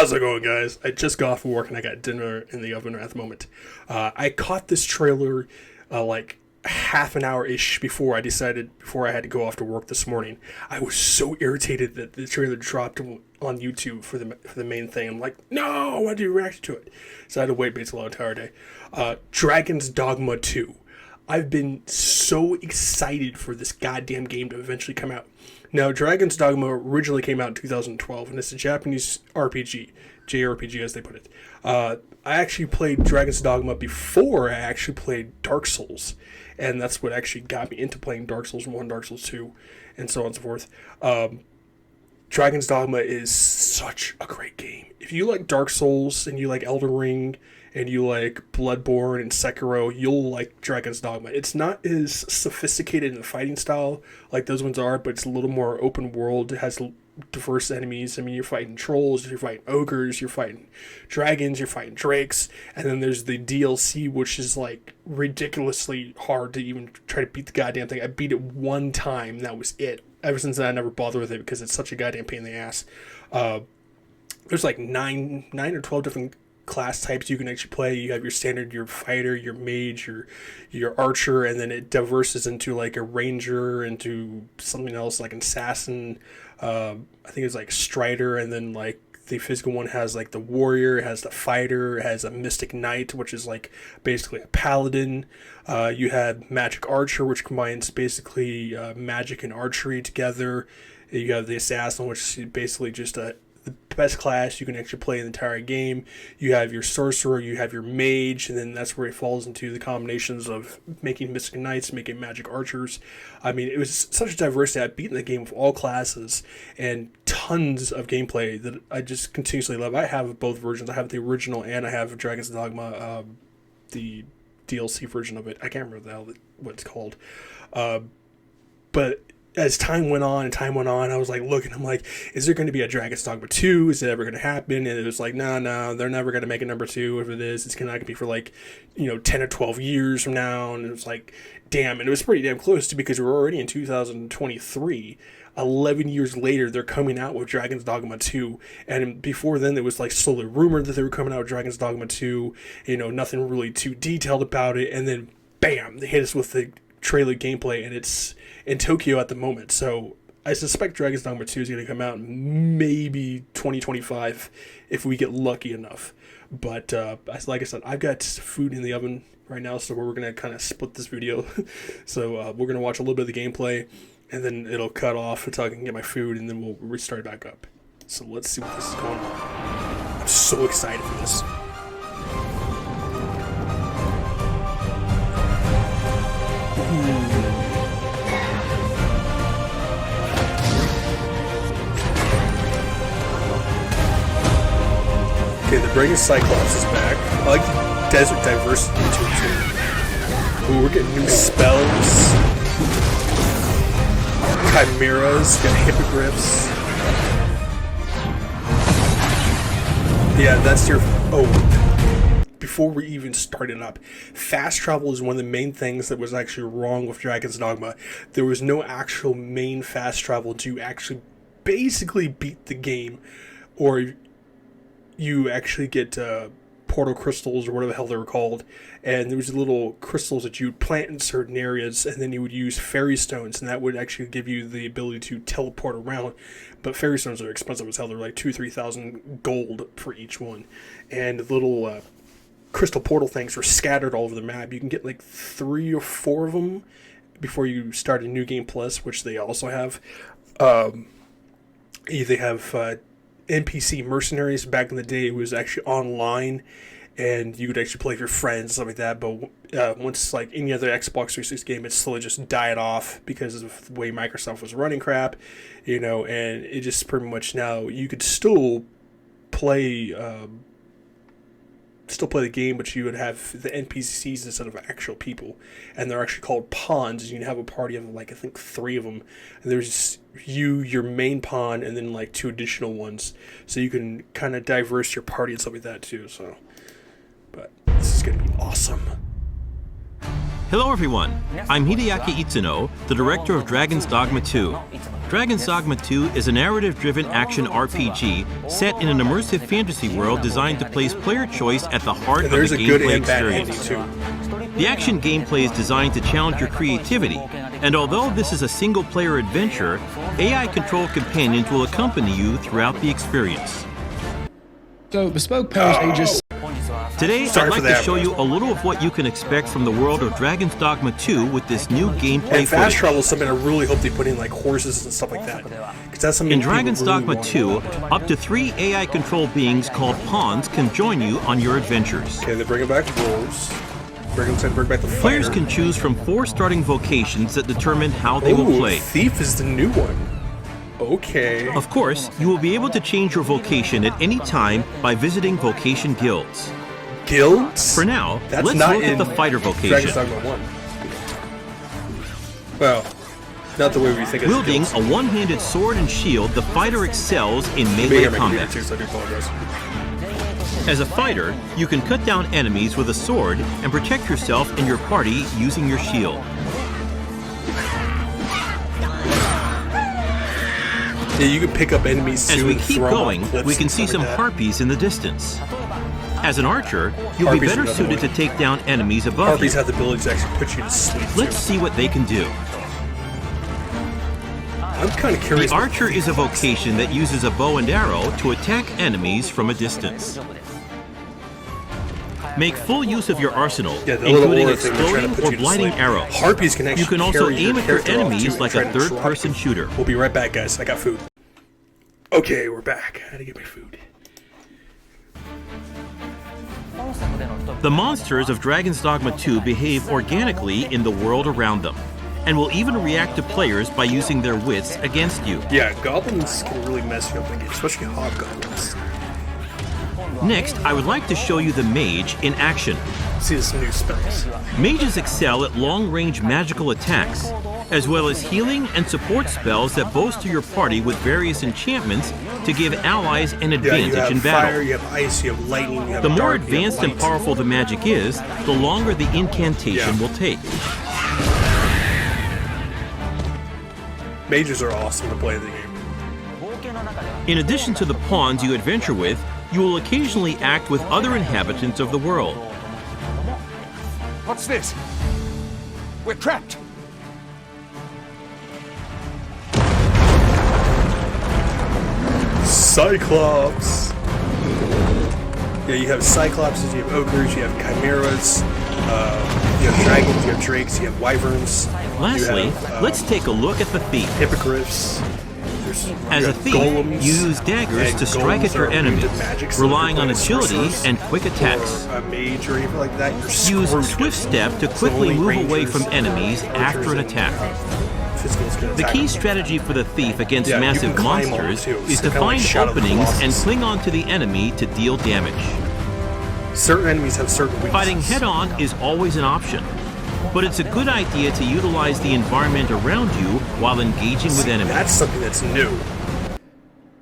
How's it going, guys? I just got off work and I got dinner in the oven at the moment. I caught this trailer like half an hour-ish before I had to go off to work this morning. I was so irritated that the trailer dropped on YouTube for the main thing. I'm like, no, I want to do a reaction to it. So I had to wait basically the entire day. Dragon's Dogma 2. I've been so excited for this goddamn game to eventually come out. Now, Dragon's Dogma originally came out in 2012, and it's a Japanese RPG, JRPG as they put it. I actually played Dragon's Dogma before I actually played Dark Souls, and that's what actually got me into playing Dark Souls 1, Dark Souls 2, and so on and so forth. Dragon's Dogma is such a great game. If you like Dark Souls, and you like Elden Ring, and you like Bloodborne and Sekiro, you'll like Dragon's Dogma. It's not as sophisticated in the fighting style like those ones are, but it's a little more open world. It has diverse enemies. I mean, you're fighting trolls, you're fighting ogres, you're fighting dragons, you're fighting drakes, and then there's the DLC, which is like ridiculously hard to even try to beat the goddamn thing. I beat it one time, and that was it. Ever since then, I never bothered with it because it's such a goddamn pain in the ass. There's like 9 or 12 different class types you can actually play. You have your standard, your fighter, your mage, your archer, and then it diverses into like a ranger, into something else like an assassin. I think it's like strider, and then like the physical one has like the warrior, it has the fighter, it has a mystic knight, which is like basically a paladin. You have magic archer, which combines basically magic and archery together. You have the assassin, which is basically just the best class you can actually play in the entire game. You have your sorcerer, you have your mage, and then that's where it falls into the combinations of making mystic knights, making magic archers. I mean, it was such a diversity. I've beaten the game with all classes and tons of gameplay that I just continuously love. I have both versions. I have the original and I have Dragon's Dogma, the DLC version of it. I can't remember what it's called. But as time went on, I was like looking, I'm like, is there going to be a Dragon's Dogma 2? Is it ever going to happen? And it was like, no, they're never going to make a number 2. If it is, it's not going to be for like, 10 or 12 years from now. And it was like, damn. And it was pretty damn close to, because we're already in 2023. 11 years later, they're coming out with Dragon's Dogma 2. And before then, it was like slowly rumored that they were coming out with Dragon's Dogma 2. Nothing really too detailed about it. And then, bam, they hit us with the trailer gameplay, and it's in Tokyo at the moment. So I suspect Dragon's Dogma 2 is going to come out maybe 2025 if we get lucky enough. But like I said, I've got food in the oven right now, so we're going to kind of split this video. So we're going to watch a little bit of the gameplay, and then it'll cut off until I can get my food, and then we'll restart it back up. So let's see what this is going on. I'm so excited for this. Okay, the Brain Cyclops is back. I like the desert diversity to it too. Ooh, we're getting new spells. Chimeras, got hippogriffs. Yeah, that's your... Oh, before we even started up, fast travel is one of the main things that was actually wrong with Dragon's Dogma. There was no actual main fast travel to actually basically beat the game, or you actually get portal crystals, or whatever the hell they were called, and there was little crystals that you would plant in certain areas, and then you would use fairy stones, and that would actually give you the ability to teleport around. But fairy stones are expensive as hell. They're like 2,000-3,000 gold for each one, and little crystal portal things were scattered all over the map. You can get like 3 or 4 of them before you start a New Game Plus, which they also have. They have NPC mercenaries. Back in the day, it was actually online, and you could actually play with your friends and stuff like that. But once, like any other Xbox 360 game, it slowly just died off because of the way Microsoft was running crap, and it just pretty much now you could still play the game, but you would have the NPCs instead of actual people, and they're actually called pawns. You can have a party of like I think 3 of them, and there's you, your main pawn, and then like 2 additional ones, so you can kind of diverse your party and stuff like that too. So, but this is gonna be awesome. Hello everyone, I'm Hideaki Itsuno, the director of Dragon's Dogma 2. Dragon's Dogma 2 is a narrative-driven action RPG set in an immersive fantasy world designed to place player choice at the heart of the gameplay experience. The action gameplay is designed to challenge your creativity, and although this is a single-player adventure, AI-controlled companions will accompany you throughout the experience. So, bespoke pose ages. Today, I'd like to show you a little of what you can expect from the world of Dragon's Dogma 2 with this new gameplay and fast travel is something I really hope they put in, like horses and stuff like that. That's something in Dragon's Dogma 2, up to 3 AI-controlled beings called pawns can join you on your adventures. Okay, they're bringing back wolves. Bring back the fighter. Players can choose from 4 starting vocations that determine how they will play. Thief is the new one. Okay. Of course, you will be able to change your vocation at any time by visiting vocation guilds. Guilds? For now, That's let's not look at the fighter vocation. Dragon's Dogma 1. Well, not the way we think. Wielding a one-handed sword and shield, the fighter excels in melee combat. Too, so I do apologize. As a fighter, you can cut down enemies with a sword and protect yourself and your party using your shield. Yeah, you can pick up enemies too. As we keep going, we can see some harpies in the distance. As an archer, you'll be better suited to take down enemies above you. Harpies have the ability to actually put you to sleep. Let's see what they can do. I'm kind of curious. The archer is a vocation that uses a bow and arrow to attack enemies from a distance. Make full use of your arsenal, including exploding or blinding arrows. Harpies can actually You can also aim at your enemies like a third-person shooter. We'll be right back, guys. I got food. Okay, we're back. I had to get my food. The monsters of Dragon's Dogma 2 behave organically in the world around them, and will even react to players by using their wits against you. Yeah, goblins can really mess you up, especially hobgoblins. Next, I would like to show you the mage in action. See some new spells. Mages excel at long-range magical attacks, as well as healing and support spells that bolster your party with various enchantments to give allies an advantage in battle. Fire, you have ice, you have lightning, you have the more dark, advanced and powerful the magic is, the longer the incantation will take. Mages are awesome to play the game. In addition to the pawns you adventure with, you will occasionally act with other inhabitants of the world. What's this? We're trapped. Cyclops. Yeah, you have Cyclopses, you have ogres, you have chimeras, you have dragons, you have drakes, you have wyverns. Lastly, let's take a look at the thief. Hippogriffs. As a thief, you use daggers to strike at your enemies, relying on agility and quick attacks. A mage or anything like that, use Swift Step to quickly move away from enemies after an attack. The key strategy for the thief against massive monsters is to find openings and cling on to the enemy to deal damage. Certain enemies have certain weaknesses. Fighting head-on is always an option, but it's a good idea to utilize the environment around you while engaging with enemies. That's something that's new.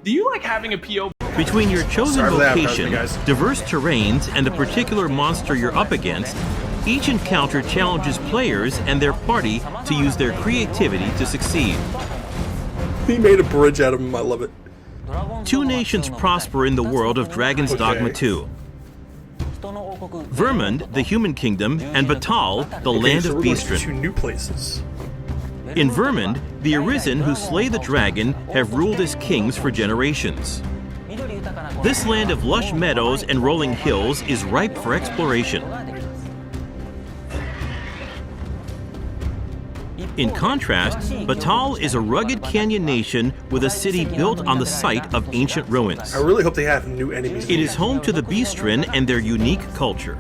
Do you like having a PO? Between your chosen vocation, diverse terrains, and the particular monster you're up against, each encounter challenges players and their party to use their creativity to succeed. He made a bridge out of him, I love it. 2 nations prosper in the world of Dragon's Dogma 2. Vermund, the human kingdom, and Batal, the land of Beastren. 2 new places. In Vermund, the Arisen who slay the dragon have ruled as kings for generations. This land of lush meadows and rolling hills is ripe for exploration. In contrast, Batal is a rugged canyon nation with a city built on the site of ancient ruins. I really hope they have new enemies. It is home to the Beastren and their unique culture.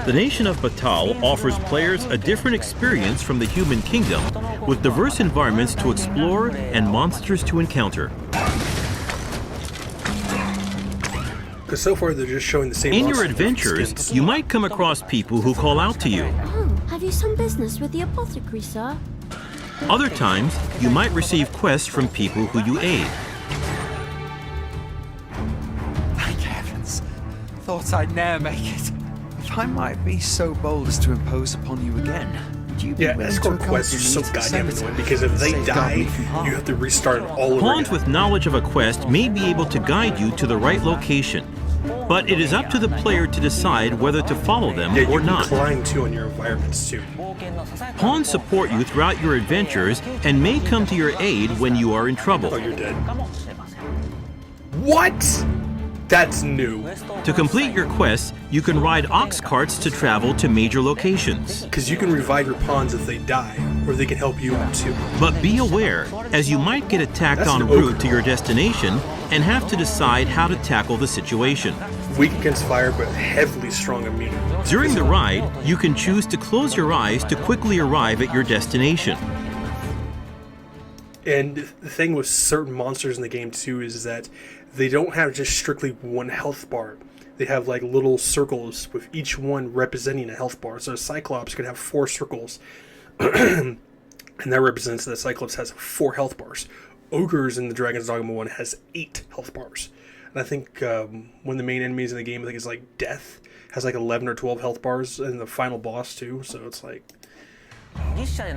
The nation of Batal offers players a different experience from the human kingdom, with diverse environments to explore and monsters to encounter. Because so far they're just showing the same. In your adventures, you might come across people who call out to you. Have you some business with the apothecary, sir? Other times, you might receive quests from people who you aid. Thank heavens. Thought I'd ne'er make it. If I might be so bold as to impose upon you again, would you be Yeah, willing escort to quests are so accompany me to the goddamn cemetery annoying because if they and die, safeguard me from harm? you have to restart it all over Pawns again. with knowledge of a quest may be able to guide you to the right location, but it is up to the player to decide whether to follow them Yeah, you or can not. climb too on your environments too. Pawns support you throughout your adventures and may come to your aid when you are in Oh, trouble. you're dead. What? That's new. To complete your quests, you can ride ox carts to travel to major locations. Because you can revive your pawns if they die, or they can help you out too. But be aware, as you might get attacked That's en an route ogre. to your destination and have to decide how to tackle the situation. Weak against fire, but heavily strong immune. During the ride, you can choose to close your eyes to quickly arrive at your destination. And the thing with certain monsters in the game too is that they don't have just strictly one health bar. They have like little circles with each one representing a health bar. So a Cyclops could have 4 circles. And that represents that Cyclops has 4 health bars. Ogres in the Dragon's Dogma 1 has 8 health bars. And I think one of the main enemies in the game, I think is like Death, has like 11 or 12 health bars, and the final boss too. So it's like...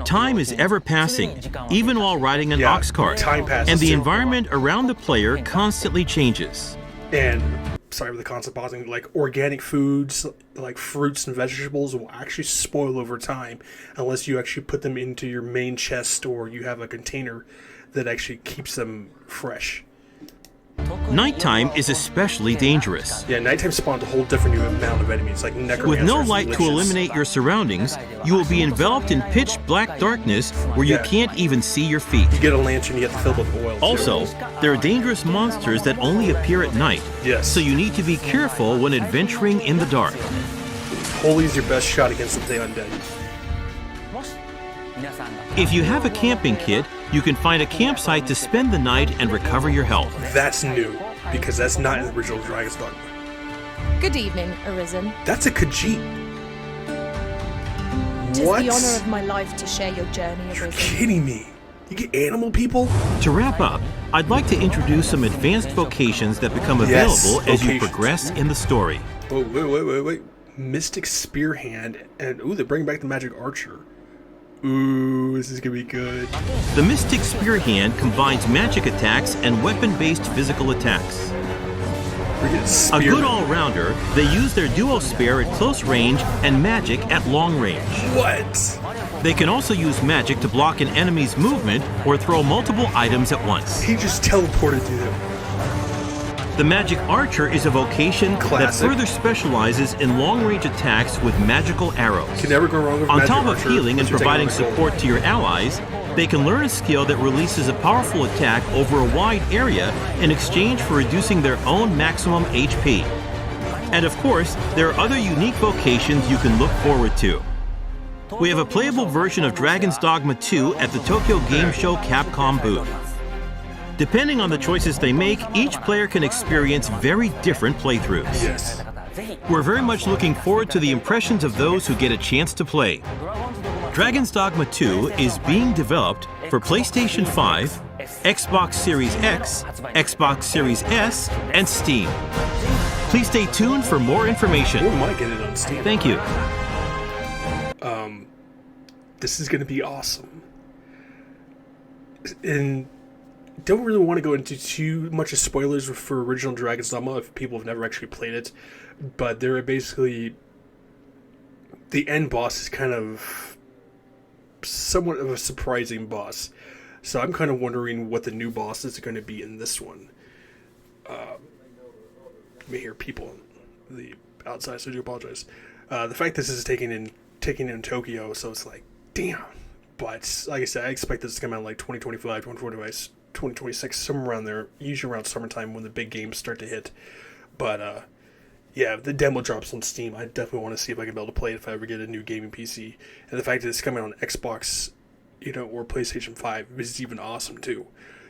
Time is ever passing, even while riding an Yeah, ox cart, time passes and the too. environment around the player constantly changes. And sorry for the constant pausing, like organic foods, like fruits and vegetables will actually spoil over time unless you actually put them into your main chest or you have a container that actually keeps them fresh. Nighttime is especially dangerous. Yeah, nighttime spawns a whole different new amount of enemies, like necromancers. With no and light to liches. eliminate your surroundings, you will be enveloped in pitch black darkness where you Yeah. can't even see your feet. You get a lantern, you have to fill it with oil. too. Also, there are dangerous monsters that only appear at night, Yes. so you need to be careful when adventuring in the dark. Holy is your best shot against the undead. If you have a camping kit, you can find a campsite to spend the night and recover your health. That's new, because that's not in the original Dragon's Dogma. Good evening, Arisen. That's a Khajiit. Tis What? the honor of my life to share your journey, You're Arisen. kidding me. You get animal people? To wrap up, I'd like to introduce some advanced vocations that become Yes, available as you vocations. progress in the story. Oh, wait. Mystic Spear Hand, and ooh, they're bringing back the Magic Archer. Ooh, this is gonna be good. The Mystic Spear Hand combines magic attacks and weapon-based physical attacks. We're getting A spear. good all-rounder, they use their duo spear at close range and magic at long range. What? They can also use magic to block an enemy's movement or throw multiple items at once. He just teleported to them. The Magic Archer is a vocation Classic. that further specializes in long-range attacks with magical arrows. Can never go wrong with On Magic top of Archer, healing and unless you're providing taking on the support to your allies, they can learn a skill that releases a powerful attack over a wide area in exchange for reducing their own maximum HP. And of course, there are other unique vocations you can look forward to. We have a playable version of Dragon's Dogma 2 at the Tokyo Game Show Capcom booth. Depending on the choices they make, each player can experience very different playthroughs. Yes. We're very much looking forward to the impressions of those who get a chance to play. Dragon's Dogma 2 is being developed for PlayStation 5, Xbox Series X, Xbox Series S, and Steam. Please stay tuned for more Or information. might get it on Steam. Thank you. This is gonna be awesome. And don't really want to go into too much of spoilers for original Dragon's Dogma if people have never actually played it, but they're basically the end boss is kind of somewhat of a surprising boss. So I'm kind of wondering what the new boss is going to be in this one. You may hear people on the outside, so I do apologize. The fact this is taking in Tokyo, so it's like, damn. But like I said, I expect this to come out like 2025, 2026, somewhere around there. Usually around summertime when the big games start to hit. But yeah, if the demo drops on Steam, I definitely want to see if I can be able to play it if I ever get a new gaming PC. And the fact that it's coming on Xbox, or PlayStation 5 is even awesome too.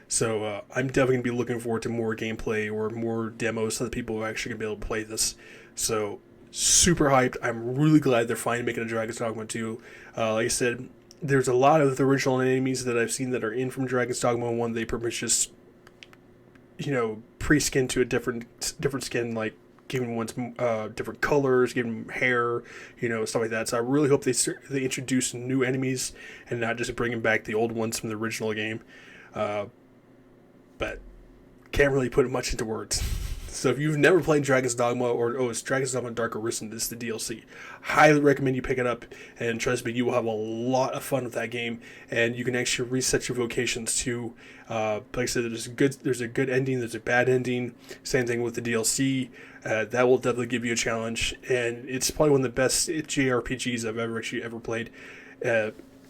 So I'm definitely going to be looking forward to more gameplay or more demos so that people are actually going to be able to play this. So super hyped. I'm really glad they're finally making a Dragon's Dogma 2. Like I said, there's a lot of the original enemies that I've seen that are in from Dragon's Dogma 1. They pretty much just, pre-skin to a different skin, like giving ones different colors, giving them hair, stuff like that. So I really hope they introduce new enemies and not just bringing back the old ones from the original game. But can't really put much into words. So if you've never played Dragon's Dogma, it's Dragon's Dogma Dark Arisen, this is the DLC. Highly recommend you pick it up, and trust me, you will have a lot of fun with that game, and you can actually reset your vocations too. Like I said, there's a good ending, there's a bad ending. Same thing with the DLC. That will definitely give you a challenge, and it's probably one of the best JRPGs I've ever played.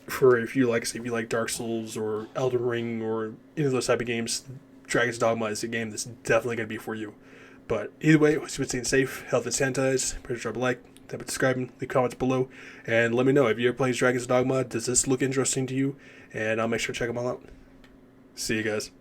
For if you like Dark Souls or Elden Ring or any of those type of games, Dragon's Dogma is a game that's definitely going to be for you. But either way, hope you're staying safe, healthy, and sanitized. Please drop a like, tap on subscribing, leave comments below, and let me know if you ever played Dragon's Dogma. Does this look interesting to you? And I'll make sure to check them all out. See you guys.